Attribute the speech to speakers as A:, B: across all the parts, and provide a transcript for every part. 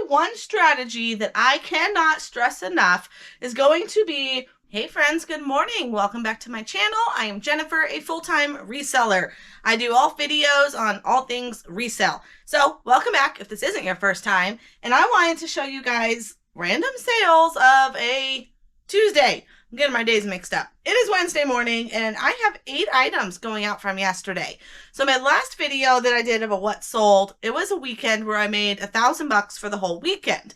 A: one strategy that I cannot stress enough is going to be, hey friends, good morning. Welcome back to my channel. I am Jennifer, a full-time reseller. I do all videos on all things resell. So welcome back if this isn't your first time. And I wanted to show you guys random sales of a Tuesday. I'm getting my days mixed up. It is Wednesday morning and I have 8 items going out from yesterday. So my last video that I did of a what sold, it was a weekend where I made $1,000 for the whole weekend.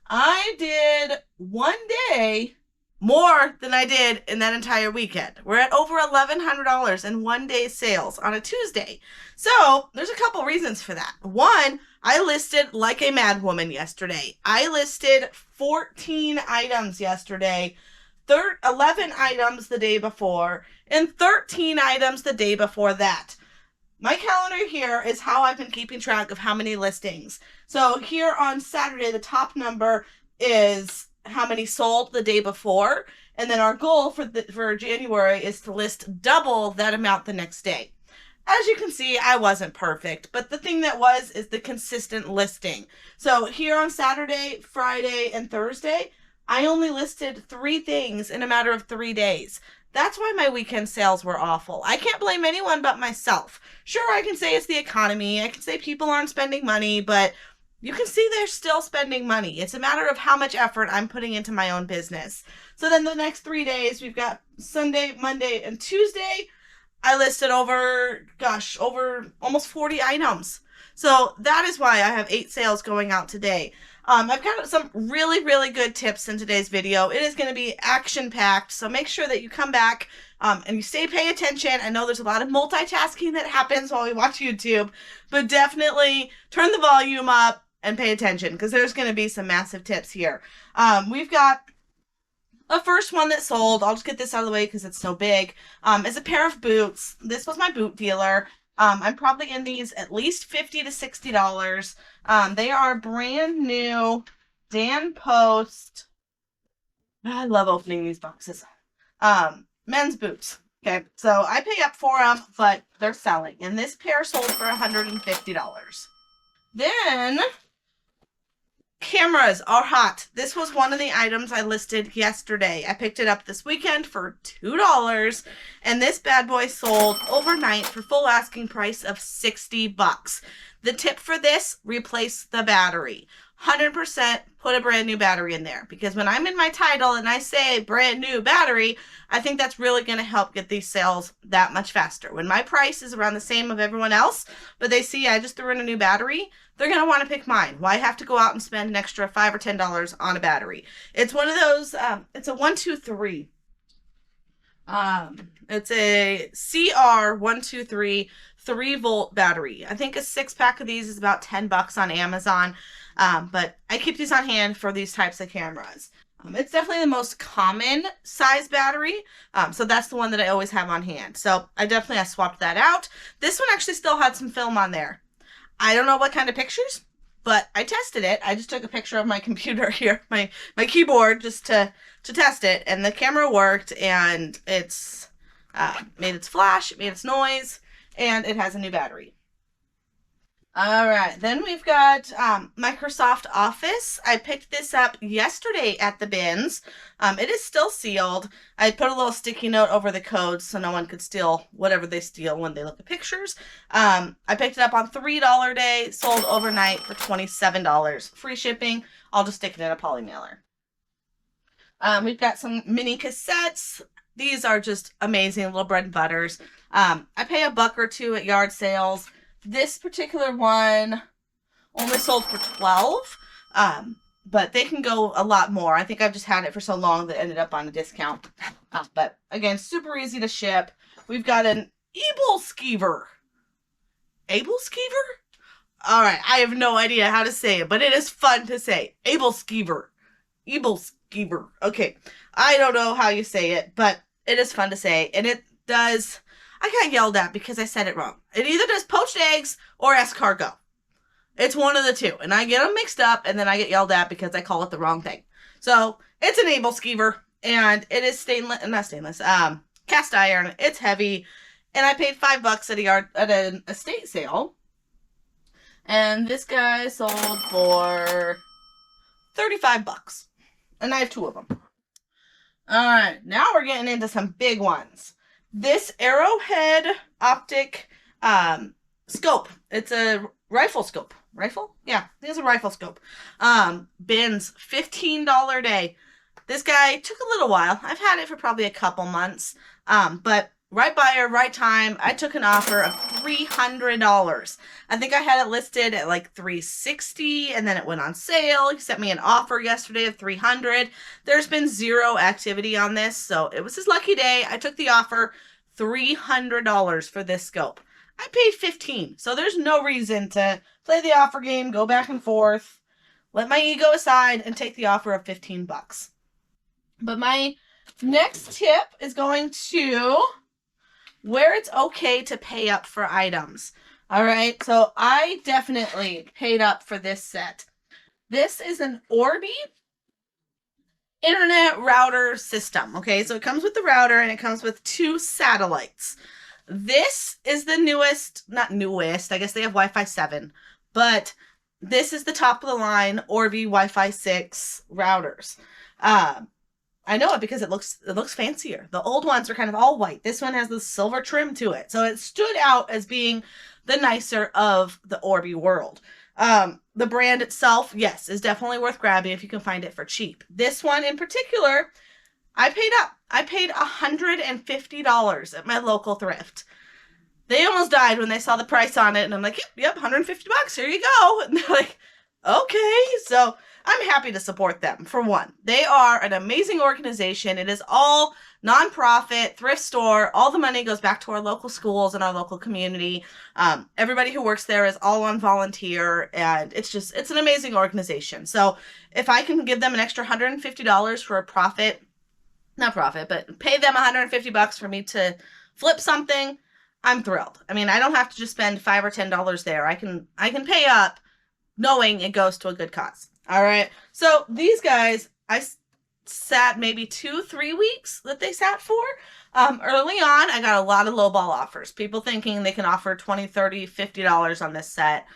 A: I did one day more than I did in that entire weekend. We're at over $1,100 in one day sales on a Tuesday. So there's a couple reasons for that. One, I listed like a mad woman yesterday. I listed 14 items yesterday, 11 items the day before, and 13 items the day before that. My calendar here is how I've been keeping track of how many listings. So here on Saturday, the top number is how many sold the day before, and then our goal for January is to list double that amount the next day. As you can see, I wasn't perfect, but the thing that was is the consistent listing. So here on Saturday, Friday, and Thursday, I only listed 3 things in a matter of 3 days. That's why my weekend sales were awful. I can't blame anyone but myself. Sure, I can say it's the economy. I can say people aren't spending money, but you can see they're still spending money. It's a matter of how much effort I'm putting into my own business. So then the next 3 days, we've got Sunday, Monday, and Tuesday. I listed over almost 40 items. So that is why I have 8 sales going out today. I've got some really, really good tips in today's video. It is going to be action-packed, so make sure that you come back and you pay attention. I know there's a lot of multitasking that happens while we watch YouTube, but definitely turn the volume up and pay attention because there's going to be some massive tips here. We've got a first one that sold. I'll just get this out of the way because it's so big. Is a pair of boots. This was my boot dealer. I'm probably in these at least $50 to $60. They are brand new Dan Post. I love opening these boxes. Men's boots. Okay, so I pay up for them, but they're selling. And this pair sold for $150. Then cameras are hot. This was one of the items I listed yesterday. I picked it up this weekend for $2, and this bad boy sold overnight for full asking price of $60. The tip for this, replace the battery. 100% put a brand new battery in there, because when I'm in my title and I say brand new battery, I think that's really going to help get these sales that much faster. When my price is around the same of everyone else, but they see I just threw in a new battery, they're going to want to pick mine. Why have to go out and spend an extra $5 or $10 on a battery? It's one of those, it's a 123. It's a CR123 3-volt battery. I think a 6-pack of these is about $10 on Amazon. But I keep these on hand for these types of cameras. It's definitely the most common size battery. So that's the one that I always have on hand. So I swapped that out. This one actually still had some film on there. I don't know what kind of pictures, but I tested it. I just took a picture of my computer here, my keyboard, just to test it. And the camera worked, and it's made its flash, it made its noise, and it has a new battery. All right, then we've got Microsoft Office. I picked this up yesterday at the bins. It is still sealed. I put a little sticky note over the code so no one could steal whatever they steal when they look at pictures. I picked it up on $3 day, sold overnight for $27. Free shipping. I'll just stick it in a poly mailer. We've got some mini cassettes. These are just amazing little bread and butters. I pay $1 or $2 at yard sales. This particular one only sold for $12, but they can go a lot more. I think I've just had it for so long that it ended up on a discount. But again, super easy to ship. We've got an Ebel-skeever. Ebel-skeever? All right, I have no idea how to say it, but it is fun to say. Ebel-skeever. Ebel-skeever. Okay, I don't know how you say it, but it is fun to say, and it does. I got yelled at because I said it wrong. It either does poached eggs or escargot. It's one of the two. And I get them mixed up, and then I get yelled at because I call it the wrong thing. So it's an Ebel-skeever, and it is cast iron. It's heavy. And I paid $5 at an estate sale. And this guy sold for 35 bucks. And I have 2 of them. All right, now we're getting into some big ones. This Arrowhead optic scope. It's a rifle scope. Rifle? Yeah, it's a rifle scope. Bins, $15 a day. This guy took a little while. I've had it for probably a couple months. But right buyer, right time. I took an offer of $300. I think I had it listed at like $360, and then it went on sale. He sent me an offer yesterday of $300. There's been zero activity on this, so it was his lucky day. I took the offer, $300 for this scope. I paid $15, so there's no reason to play the offer game, go back and forth, let my ego aside, and take the offer of 15 bucks. But my next tip is going to where it's okay to pay up for items. All right, so I definitely paid up for this set. This is an Orbi internet router system. Okay, so it comes with the router and it comes with 2 satellites. This is the newest, not newest, I guess they have Wi-Fi 7, but this is the top of the line Orbi Wi-Fi 6 routers. I know it because it looks fancier. The old ones are kind of all white. This one has the silver trim to it. So it stood out as being the nicer of the Orbi world. The brand itself, yes, is definitely worth grabbing if you can find it for cheap. This one in particular, I paid up. I paid $150 at my local thrift. They almost died when they saw the price on it, and I'm like, yep, 150 bucks, here you go. And they're like, okay. So I'm happy to support them, for one. They are an amazing organization. It is all nonprofit, thrift store. All the money goes back to our local schools and our local community. Everybody who works there is all on volunteer, and it's an amazing organization. So if I can give them an extra $150 for a profit, not profit, but pay them 150 bucks for me to flip something, I'm thrilled. I mean, I don't have to just spend $5 or $10 there. I can pay up knowing it goes to a good cause. All right. So these guys, I sat maybe 2-3 weeks that they sat for. Early on, I got a lot of lowball offers. People thinking they can offer $20, $30, $50 on this set.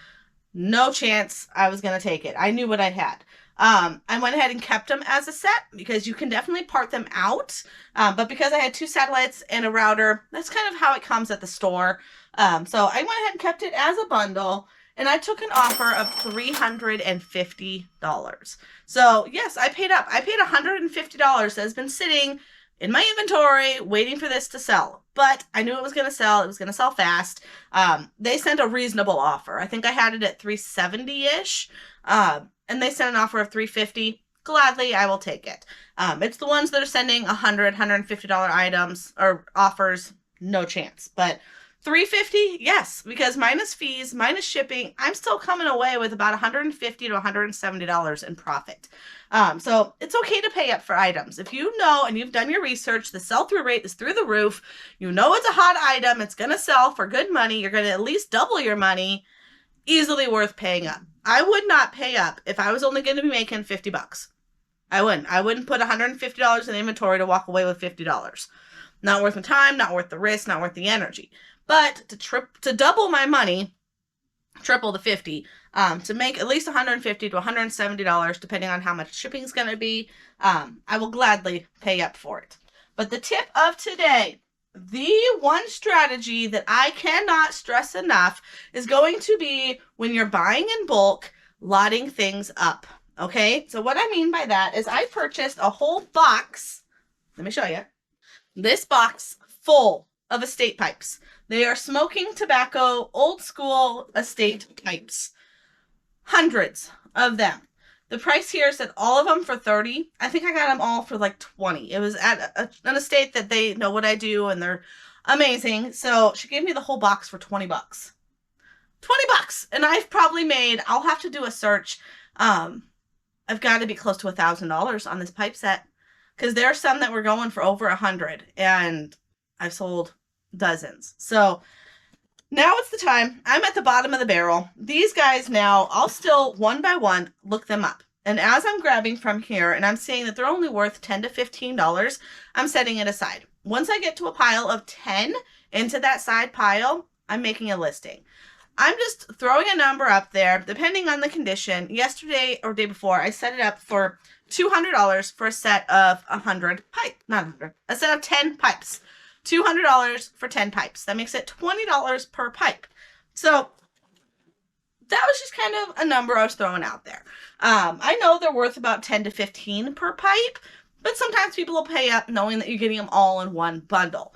A: No chance I was going to take it. I knew what I had. I went ahead and kept them as a set because you can definitely part them out. But because I had 2 satellites and a router, that's kind of how it comes at the store. So I went ahead and kept it as a bundle, and I took an offer of $350. So yes, I paid up. I paid $150 that has been sitting in my inventory waiting for this to sell. But I knew it was going to sell. It was going to sell fast. They sent a reasonable offer. I think I had it at $370-ish. And they sent an offer of $350. Gladly, I will take it. It's the ones that are sending $100, $150 items or offers, no chance. But $350, yes, because minus fees, minus shipping, I'm still coming away with about $150 to $170 in profit. So it's okay to pay up for items. If you know and you've done your research, the sell-through rate is through the roof. You know it's a hot item. It's going to sell for good money. You're going to at least double your money. Easily worth paying up. I would not pay up if I was only going to be making 50 bucks. I wouldn't put $150 in inventory to walk away with $50. Not worth the time, not worth the risk, not worth the energy. But to double my money, triple the 50, to make at least $150 to $170, depending on how much shipping is going to be, I will gladly pay up for it. But the tip of today, the one strategy that I cannot stress enough is going to be when you're buying in bulk, lotting things up. Okay, so what I mean by that is I purchased a whole box. Let me show you. This box full of estate pipes. They are smoking tobacco, old school estate pipes. Hundreds of them. The price here said all of them for $30. I think I got them all for like $20. It was at an estate that they know what I do and they're amazing. So she gave me the whole box for 20 bucks. 20 bucks. And I've probably made, I'll have to do a search. I've got to be close to $1,000 on this pipe set because there are some that were going for over 100 and I've sold dozens. So now it's the time. I'm at the bottom of the barrel. These guys now, I'll still one by one look them up. And as I'm grabbing from here and I'm seeing that they're only worth $10 to $15, I'm setting it aside. Once I get to a pile of 10 into that side pile, I'm making a listing. I'm just throwing a number up there, depending on the condition. Yesterday or day before, I set it up for $200 for a set of 100 pipe, not 100, a set of 10 pipes. $200 for 10 pipes. That makes it $20 per pipe. So that was just kind of a number I was throwing out there. I know they're worth about 10 to 15 per pipe, but sometimes people will pay up knowing that you're getting them all in one bundle.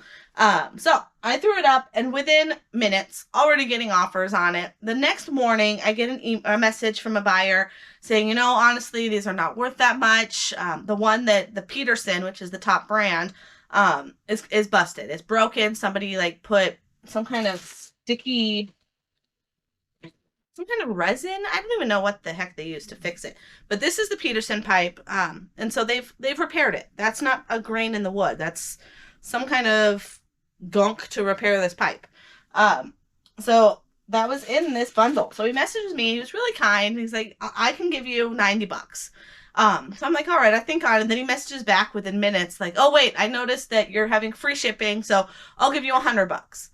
A: So I threw it up, and within minutes, already getting offers on it. The next morning, I get a message from a buyer saying, you know, honestly, these are not worth that much. The one that the Peterson, which is the top brand, is busted. It's broken. Somebody like put some kind of sticky, some kind of resin. I don't even know what the heck they used to fix it. But this is the Peterson pipe, and so they've repaired it. That's not a grain in the wood. That's some kind of gunk to repair this pipe. So that was in this bundle. So he messages me. He was really kind. He's like, I can give you $90. So I'm like, all right, I think on it. And then he messages back within minutes, like, oh wait, I noticed that you're having free shipping, so I'll give you $100.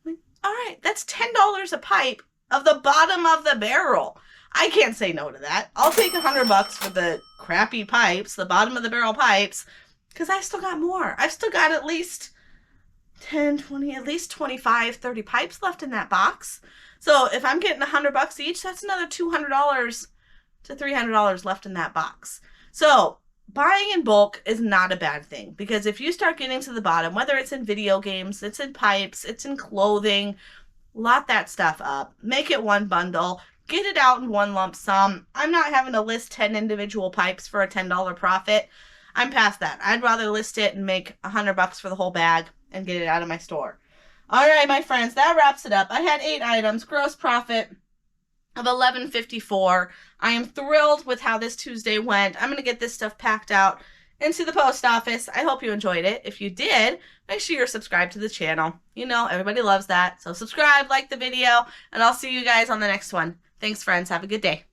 A: Like, all right, that's $10 a pipe of the bottom of the barrel. I can't say no to that. I'll take $100 for the crappy pipes, the bottom of the barrel pipes, because I still got more. I've still got at least 10, 20, at least 25, 30 pipes left in that box. So if I'm getting $100 each, that's another $200 to $300 left in that box. So buying in bulk is not a bad thing, because if you start getting to the bottom, whether it's in video games, it's in pipes, it's in clothing, lot that stuff up, make it one bundle, get it out in one lump sum. I'm not having to list 10 individual pipes for a $10 profit. I'm past that. I'd rather list it and make $100 for the whole bag and get it out of my store. All right, my friends, that wraps it up. I had 8 items, gross profit of $11.54. I am thrilled with how this Tuesday went. I'm going to get this stuff packed out into the post office. I hope you enjoyed it. If you did, make sure you're subscribed to the channel. You know, everybody loves that. So subscribe, like the video, and I'll see you guys on the next one. Thanks, friends. Have a good day.